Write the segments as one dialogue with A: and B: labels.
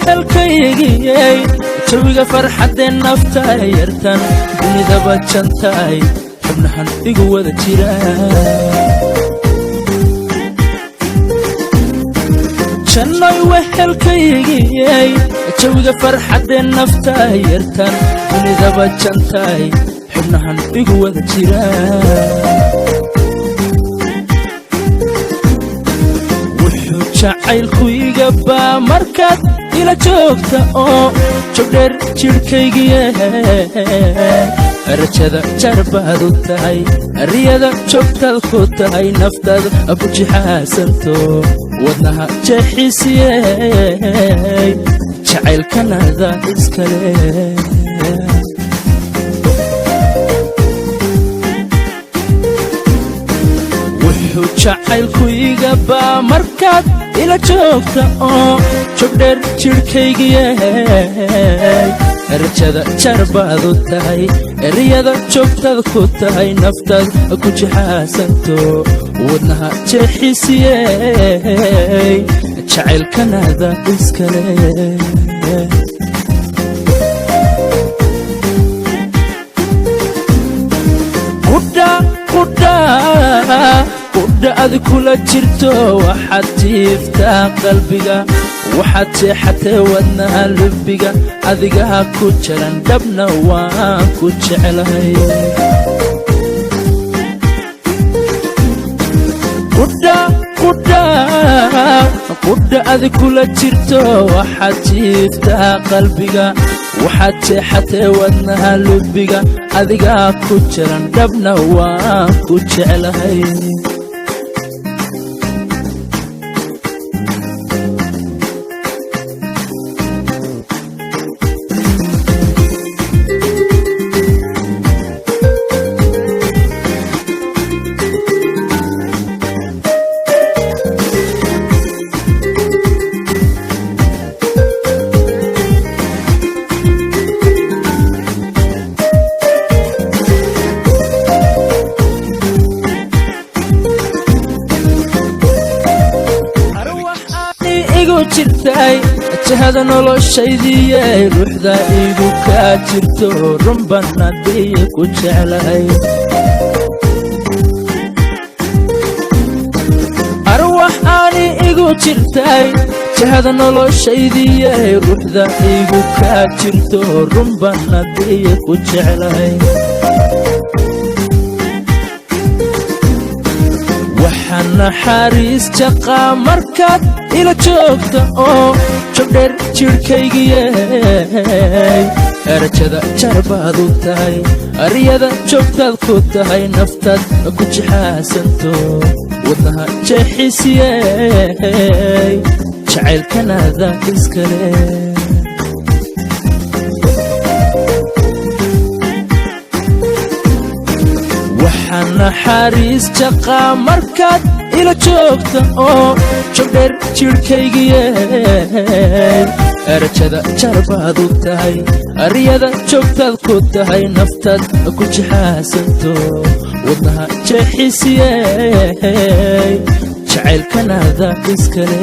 A: wehelkaygiyey jawiga farxadeen nafta yartan dunidaba jantaay xubnahan igu wada jira jannay wehelkaygiyey jawiga farxadeen nafta yartan dunidaba jantaay xubnahan igu wada jira jacaylku iga baa markaad ila joogta oo jogdheer jidhkaygiyey rajada jarbaad u tahay riyada joogtaad ku tahay naftaada ku jixaasanto wadnaha jeexisiyey jacaylkanada iskale jacaylku iga baa markaad ila joogta oo jogdheer jidhkaygiyey rajada jarbaad u tahay riyada joogtaad ku tahay naftaad ku jixaasanto wadnaha jeexisiyey jacaylkanada iskale qudhaadi kula jirto waxaad tiiftaa qalbiga waxaad seexatee wadnaha lubbiga adigaa ku jaran dhabna waan ku jeclahay qudhaadi kula jirto waxaad tiiftaa qalbiga waxaad seexatee wadnaha lubbiga adigaa ku jaran dhabna waan ku jeclahay jahada noloshaydiyey ruuxda igu kaa jirto runban adiya ku jeclahay arwax aani igu jirtay jahada noloshaydiyey ruuxda igu kaa jirto runban adiya ku jeclahay waxaan naxariis jaqaa markaad ila joogta oo jogdheer jidhkaygiyey rajada jarbaad u tahay riyada joogtaad ku tahay naftaad ku jixaasanto wadnaha jeexisiyey jacaylkanada iskale waxaan naxariis jaqaa markaad ila joogta oo jogdheer jidhkaygiyey rajada jarbaad u tahay riyada joogtaad ku tahay naftaad ku jixaasanto wadnaha jeexisiyey jacaylkanada iskale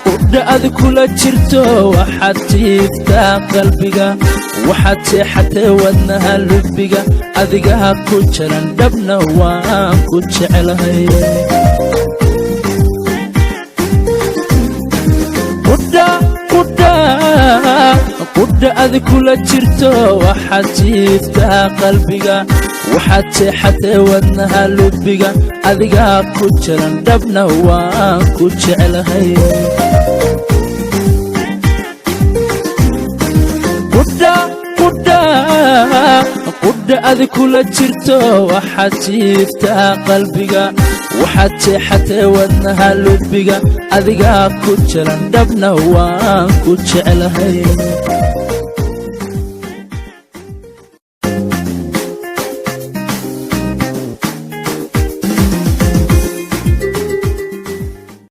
A: qudhaadi kula jirto waxaad tiiftaa qalbiga waxaad seexatee wadnaha lubbiga adigaa ku jaran dhabna waan ku jeclahay qudhaadi kula jirto waxaad tiiftaa qalbiga waxaad seexatee wadnaha lubbiga adigaa ku jaran dhabna waan ku jeclahay qudhaadi kula jirto waxaad tiiftaa qalbiga waxaad seexatee wadnaha lubbiga adigaa ku jaran dhabna waan ku jeclahay